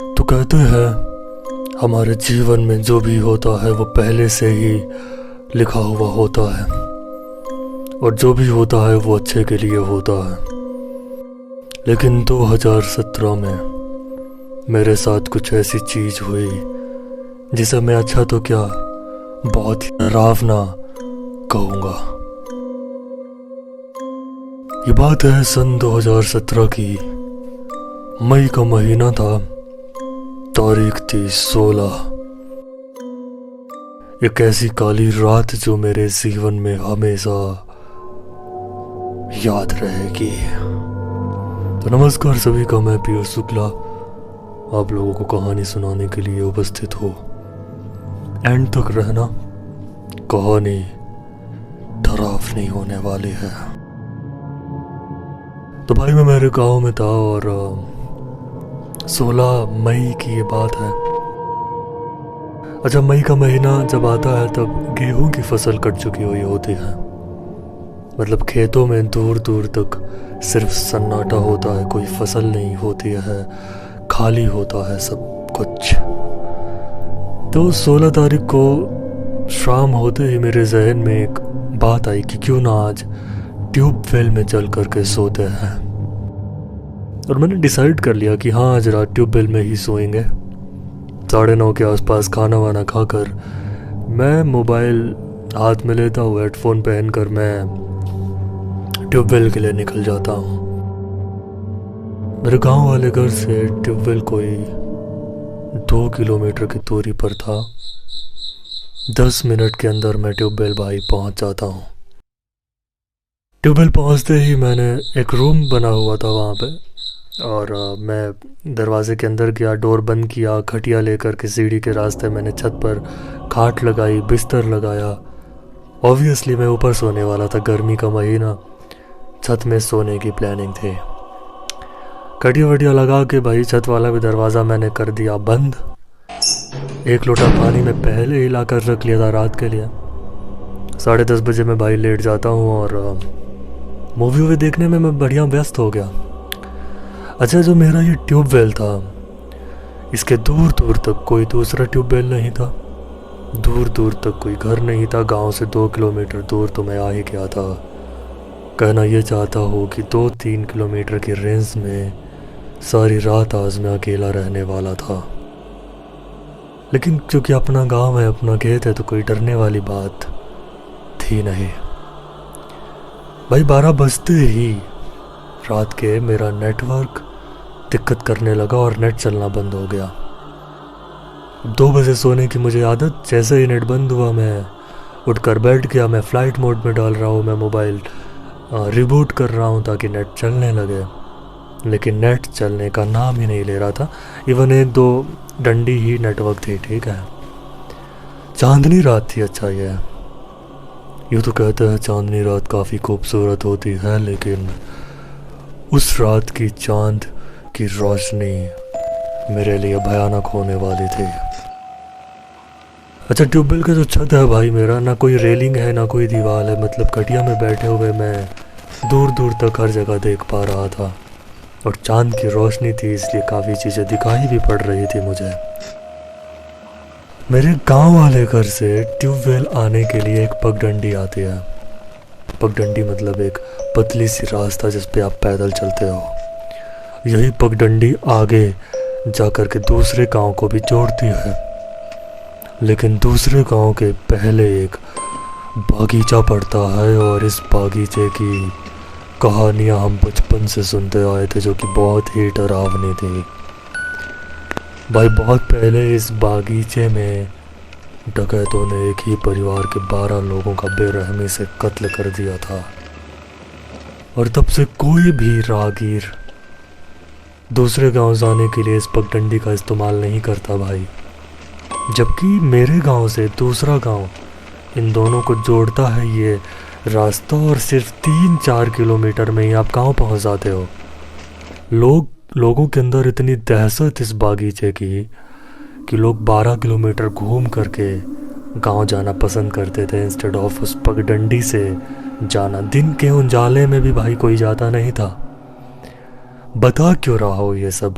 तो कहते हैं हमारे जीवन में जो भी होता है वो पहले से ही लिखा हुआ होता है, और जो भी होता है वो अच्छे के लिए होता है। लेकिन 2017 में मेरे साथ कुछ ऐसी चीज हुई जिसे मैं अच्छा तो क्या बहुत ही डरावना कहूँगा। ये बात है सन 2017 की। मई का महीना था, तारीख थी 16। एक ऐसी काली रात जो मेरे जीवन में हमेशा याद रहेगी। तो नमस्कार सभी का, मैं पीयूष शुक्ला आप लोगों को कहानी सुनाने के लिए उपस्थित हो। एंड तक रहना, कहानी डरावनी होने वाली है। तो भाई मैं मेरे गांव में था और 16 मई की ये बात है। अच्छा, मई का महीना जब आता है तब गेहूं की फसल कट चुकी हुई होती है। मतलब खेतों में दूर दूर तक सिर्फ सन्नाटा होता है, कोई फसल नहीं होती है, खाली होता है सब कुछ। तो 16 तारीख को शाम होते ही मेरे जहन में एक बात आई कि क्यों ना आज ट्यूबवेल में चल करके सोते हैं। और मैंने डिसाइड कर लिया कि हाँ, आज रात ट्यूबवेल में ही सोएंगे। 9:30 के आसपास खाना वाना खाकर मैं मोबाइल हाथ में लेता हूँ, हेडफोन पहनकर मैं ट्यूबवेल के लिए निकल जाता हूँ। मेरे गांव वाले घर से ट्यूबवेल कोई 2 किलोमीटर की दूरी पर था। 10 मिनट के अंदर मैं ट्यूबवेल भाई पहुंच जाता हूँ। ट्यूबवेल पहुंचते ही मैंने एक रूम बना हुआ था वहाँ पे, और मैं दरवाजे के अंदर गया, डोर बंद किया, खटिया लेकर के सीढ़ी के रास्ते मैंने छत पर खाट लगाई, बिस्तर लगाया। ऑब्वियसली मैं ऊपर सोने वाला था, गर्मी का महीना, छत में सोने की प्लानिंग थी। खटिया वटिया लगा के भाई छत वाला भी दरवाज़ा मैंने कर दिया बंद। एक लोटा पानी में पहले ही ला कर रख लिया था रात के लिए। 10:30 बजे मैं भाई लेट जाता हूँ और मूवी वूवी देखने में मैं बढ़िया व्यस्त हो गया। अच्छा, जो मेरा ये ट्यूबवेल था, इसके दूर दूर तक कोई दूसरा ट्यूबवेल नहीं था, दूर दूर तक कोई घर नहीं था। गांव से 2 किलोमीटर दूर तो मैं आ ही गया था। कहना ये चाहता हूँ कि 2-3 किलोमीटर की रेंज में सारी रात आज मैं अकेला रहने वाला था। लेकिन क्योंकि अपना गांव है, अपना खेत है, तो कोई डरने वाली बात थी नहीं। भाई 12 बजते ही रात के मेरा नेटवर्क दिक्कत करने लगा और नेट चलना बंद हो गया। 2 बजे सोने की मुझे आदत, जैसे ही नेट बंद हुआ मैं उठकर बैठ गया। मैं फ़्लाइट मोड में डाल रहा हूँ, मैं मोबाइल रिबूट कर रहा हूँ ताकि नेट चलने लगे, लेकिन नेट चलने का नाम ही नहीं ले रहा था। इवन 1-2 डंडी ही नेटवर्क थी, ठीक है। चांदनी रात थी। अच्छा, ये यूँ तो कहते हैं चांदनी रात काफ़ी खूबसूरत होती है, लेकिन उस रात की चांद की रोशनी मेरे लिए भयानक होने वाली थी। अच्छा, ट्यूबवेल का जो छत है भाई मेरा, ना कोई रेलिंग है ना कोई दीवार है। मतलब खटिया में बैठे हुए मैं दूर दूर तक हर जगह देख पा रहा था, और चांद की रोशनी थी इसलिए काफ़ी चीज़ें दिखाई भी पड़ रही थी मुझे। मेरे गांव वाले घर से ट्यूबवेल आने के लिए एक पगडंडी आती है। पगडंडी मतलब एक पतली सी रास्ता जिस पे आप पैदल चलते हो। यही पगडंडी आगे जाकर के दूसरे गांव को भी जोड़ती है। लेकिन दूसरे गांव के पहले एक बागीचा पड़ता है, और इस बागीचे की कहानियाँ हम बचपन से सुनते आए थे, जो कि बहुत ही डरावनी थी। भाई बहुत पहले इस बागीचे में डकैतों ने एक ही परिवार के 12 लोगों का बेरहमी से कत्ल कर दिया था, और तब से कोई भी राहगीर दूसरे गांव जाने के लिए इस पगडंडी का इस्तेमाल नहीं करता भाई। जबकि मेरे गांव से दूसरा गांव इन दोनों को जोड़ता है ये रास्ता, और सिर्फ 3-4 किलोमीटर में ही आप गांव पहुंच जाते हो। लोगों के अंदर इतनी दहशत इस बागीचे की कि लोग 12 किलोमीटर घूम करके गांव जाना पसंद करते थे इंस्टेड ऑफ उस पगडंडी से जाना। दिन के उजाले में भी भाई कोई जाता नहीं था। बता क्यों रहा हो ये सब?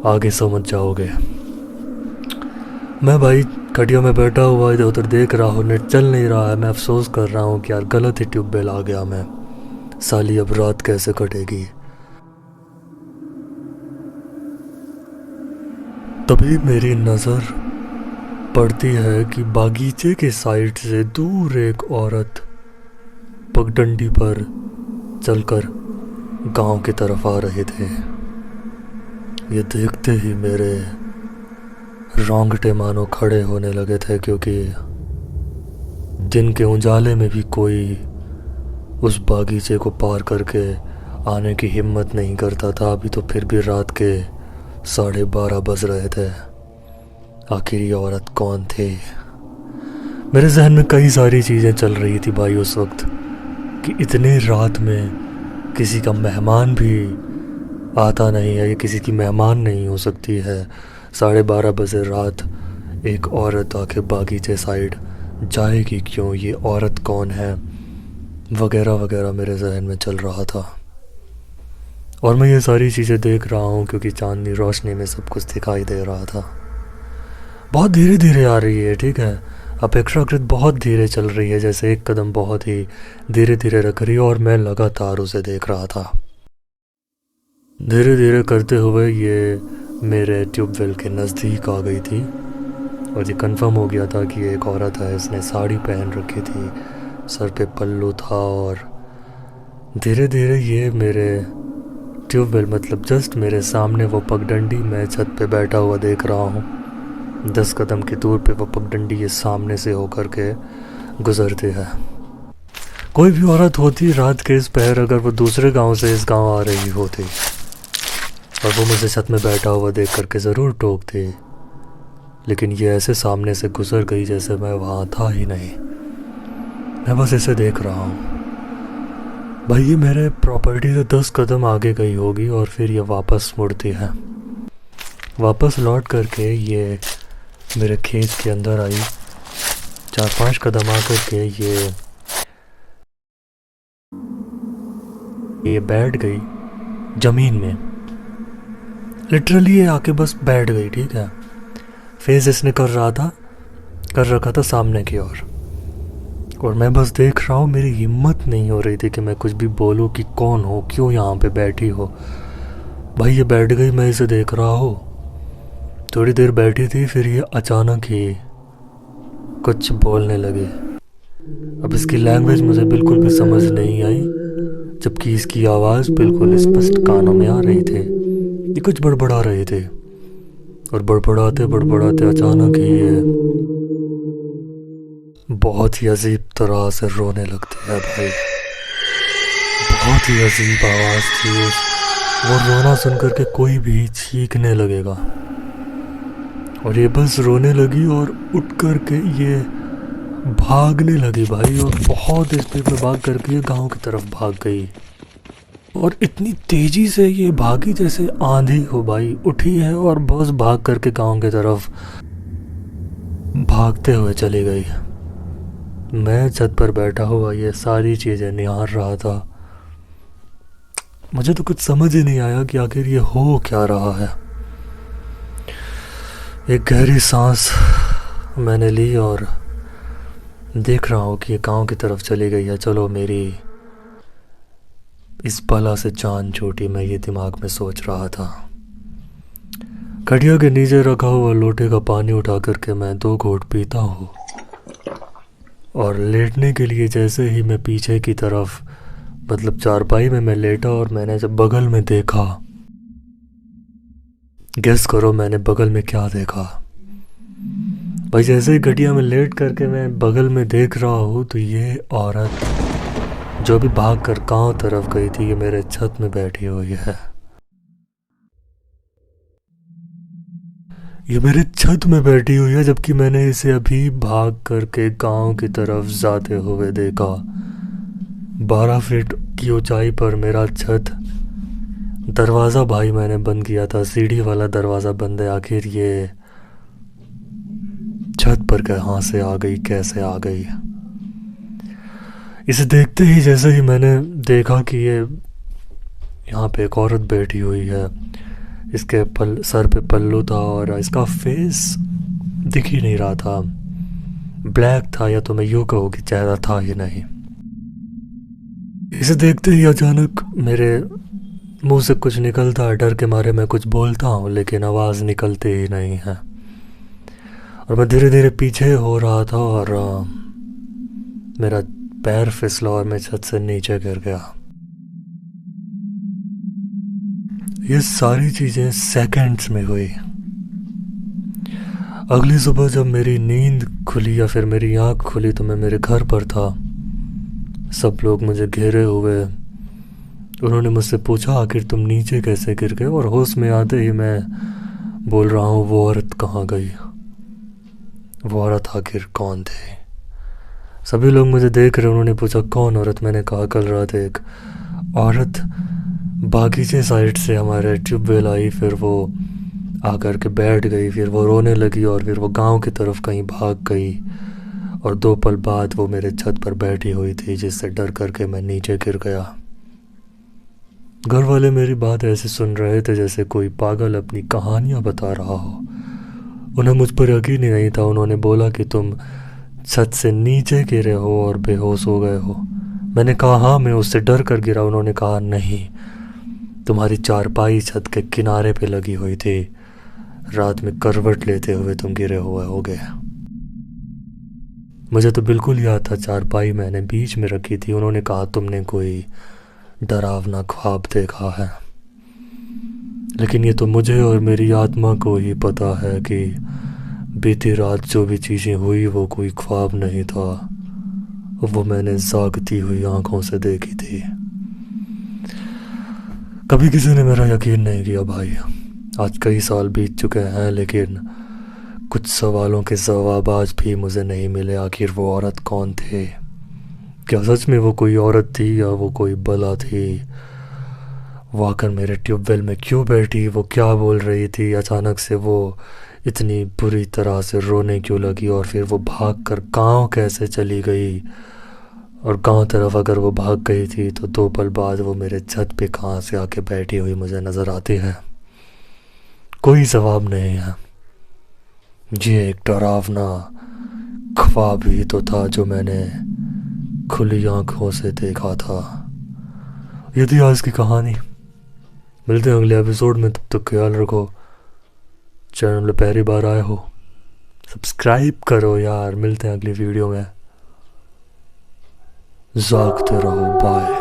आगे समझ जाओगे। मैं भाई खटिया में बैठा हुआ इधर उधर देख रहा हूँ, नेट चल नहीं रहा है। मैं अफसोस कर रहा हूँ कि यार गलत ही ट्यूबवेल आ गया मैं, साली अब रात कैसे कटेगी। तभी मेरी नज़र पड़ती है कि बागीचे के साइड से दूर एक औरत पगडंडी पर चलकर गांव की तरफ आ रहे थे। ये देखते ही मेरे रोंगटे मानो खड़े होने लगे थे, क्योंकि दिन के उजाले में भी कोई उस बागीचे को पार करके आने की हिम्मत नहीं करता था। अभी तो फिर भी रात के 12:30 बज रहे थे। आखिर ये औरत कौन थी? मेरे जहन में कई सारी चीज़ें चल रही थी भाई उस वक्त, कि इतने रात में किसी का मेहमान भी आता नहीं है, ये किसी की मेहमान नहीं हो सकती है। 12:30 बजे रात एक औरत आके बागीचे साइड जाएगी क्यों, ये औरत कौन है, वगैरह वगैरह मेरे जहन में चल रहा था। और मैं ये सारी चीज़ें देख रहा हूँ क्योंकि चांदनी रोशनी में सब कुछ दिखाई दे रहा था। बहुत धीरे धीरे आ रही है, ठीक है, अपेक्षाकृत बहुत धीरे चल रही है, जैसे एक कदम बहुत ही धीरे धीरे रख रही है, और मैं लगातार उसे देख रहा था। धीरे धीरे करते हुए ये मेरे ट्यूबवेल के नज़दीक आ गई थी, और ये कंफर्म हो गया था कि ये एक औरत है। इसने साड़ी पहन रखी थी, सर पे पल्लू था, और धीरे धीरे ये मेरे ट्यूबवेल मतलब जस्ट मेरे सामने वो पगडंडी, मैं छत पे बैठा हुआ देख रहा हूँ, 10 कदम की दूर पे वो पगडंडी ये सामने से होकर के गुजरती है। कोई भी औरत होती रात के इस पहर, अगर वो दूसरे गांव से इस गांव आ रही होती और वो मुझे छत में बैठा हुआ देख करके ज़रूर टोकती, लेकिन ये ऐसे सामने से गुजर गई जैसे मैं वहाँ था ही नहीं। मैं बस इसे देख रहा हूँ। भाई ये मेरे प्रॉपर्टी से 10 कदम आगे गई होगी और फिर ये वापस मुड़ती है। वापस लौट करके ये मेरे खेत के अंदर आई, 4-5 कदम आकर के ये बैठ गई ज़मीन में। लिटरली ये आके बस बैठ गई, ठीक है। फेस इसने कर रखा था सामने की ओर, और मैं बस देख रहा हूँ। मेरी हिम्मत नहीं हो रही थी कि मैं कुछ भी बोलूँ कि कौन हो, क्यों यहाँ पे बैठी हो। भाई ये बैठ गई, मैं इसे देख रहा हूँ। थोड़ी देर बैठी थी, फिर ये अचानक ही कुछ बोलने लगे। अब इसकी लैंग्वेज मुझे बिल्कुल भी समझ नहीं आई, जबकि इसकी आवाज़ बिल्कुल स्पष्ट कानों में आ रही थी। ये कुछ बड़बड़ा रहे थे, और बड़बड़ाते बड़बड़ाते अचानक ही ये बहुत ही अजीब तरह से रोने लगती है। भाई बहुत ही अजीब आवाज़ थी, वो रोना सुन करके कोई भी चीखने लगेगा। और ये बस रोने लगी और उठ करके ये भागने लगी भाई, और बहुत स्पीड में भाग करके ये गांव की तरफ भाग गई। और इतनी तेज़ी से ये भागी जैसे आंधी हो भाई, उठी है और बस भाग करके गांव की तरफ भागते हुए चली गई। मैं छत पर बैठा हुआ ये सारी चीज़ें निहार रहा था। मुझे तो कुछ समझ ही नहीं आया कि आखिर ये हो क्या रहा है। एक गहरी सांस मैंने ली और देख रहा हूँ कि ये गांव की तरफ चली गई है। चलो मेरी इस बला से जान छूटी, मैं ये दिमाग में सोच रहा था। खटिया के नीचे रखा हुआ लोटे का पानी उठा करके मैं 2 घूंट पीता हूँ, और लेटने के लिए जैसे ही मैं पीछे की तरफ मतलब चारपाई में मैं लेटा, और मैंने जब बगल में देखा, गेस करो मैंने बगल में क्या देखा। भाई जैसे ही खटिया में लेट करके मैं बगल में देख रहा हूँ, तो ये औरत जो भी भाग कर गाँव तरफ गई थी, ये मेरे छत में बैठी हुई है। ये मेरे छत में बैठी हुई है, जबकि मैंने इसे अभी भाग करके गांव की तरफ जाते हुए देखा। 12 फीट की ऊंचाई पर मेरा छत, दरवाज़ा भाई मैंने बंद किया था, सीढ़ी वाला दरवाज़ा बंद है। आखिर ये छत पर कहाँ से आ गई, कैसे आ गई? इसे देखते ही जैसे ही मैंने देखा कि ये यहाँ पे एक औरत बैठी हुई है, इसके सर पे पल्लू था और इसका फेस दिख ही नहीं रहा था, ब्लैक था, या तो मैं यूँ कहूँ कि चेहरा था ही नहीं। इसे देखते ही अचानक मेरे मुंह से कुछ निकलता है, डर के मारे मैं कुछ बोलता हूँ लेकिन आवाज़ निकलती ही नहीं है। और मैं धीरे धीरे पीछे हो रहा था और मेरा पैर फिसला और मैं छत से नीचे गिर गया। ये सारी चीज़ें सेकंड्स में हुई। अगली सुबह जब मेरी नींद खुली या फिर मेरी आँख खुली तो मैं मेरे घर पर था। सब लोग मुझे घेरे हुए, उन्होंने मुझसे पूछा आखिर तुम नीचे कैसे गिर गए, और होश में आते ही मैं बोल रहा हूँ वो औरत कहाँ गई, वो औरत आखिर कौन थे। सभी लोग मुझे देख रहे, उन्होंने पूछा कौन औरत। मैंने कहा कल रात एक औरत बागीचे साइड से हमारे ट्यूबवेल आई, फिर वो आकर के बैठ गई, फिर वो रोने लगी और फिर वो गांव की तरफ कहीं भाग गई, और 2 पल बाद वो मेरे छत पर बैठी हुई थी, जिससे डर करके मैं नीचे गिर गया। घर वाले मेरी बात ऐसे सुन रहे थे जैसे कोई पागल अपनी कहानियां बता रहा हो। उन्हें मुझ पर यकीन ही नहीं था। उन्होंने बोला कि तुम छत से नीचे गिरे हो और बेहोश हो गए हो। मैंने कहा हाँ, मैं उससे डर कर गिरा। उन्होंने कहा नहीं, तुम्हारी चारपाई छत के किनारे पे लगी हुई थी, रात में करवट लेते हुए तुम गिरे हुए हो गए। मुझे तो बिल्कुल याद था, चारपाई मैंने बीच में रखी थी। उन्होंने कहा तुमने कोई डरावना ख्वाब देखा है, लेकिन ये तो मुझे और मेरी आत्मा को ही पता है कि बीती रात जो भी चीज़ें हुई वो कोई ख्वाब नहीं था, वो मैंने जागती हुई आंखों से देखी थी। कभी किसी ने मेरा यकीन नहीं किया भाई। आज कई साल बीत चुके हैं, लेकिन कुछ सवालों के जवाब आज भी मुझे नहीं मिले। आखिर वो औरत कौन थे? क्या सच में वो कोई औरत थी या वो कोई बला थी? वो आकर मेरे ट्यूबवेल में क्यों बैठी? वो क्या बोल रही थी? अचानक से वो इतनी बुरी तरह से रोने क्यों लगी? और फिर वो भाग कर गाँव कैसे चली गई? और गांव तरफ अगर वो भाग गई थी तो 2 पल बाद वो मेरे छत पे कहाँ से आके बैठी हुई मुझे नज़र आती है। कोई जवाब नहीं है। ये एक डरावना ख्वाब ही तो था जो मैंने खुली आंखों से देखा था। ये थी आज की कहानी। मिलते हैं अगले एपिसोड में, तब तक ख्याल रखो। चैनल में पहली बार आए हो सब्सक्राइब करो यार। मिलते हैं अगली वीडियो में। जागते रहो। बाय।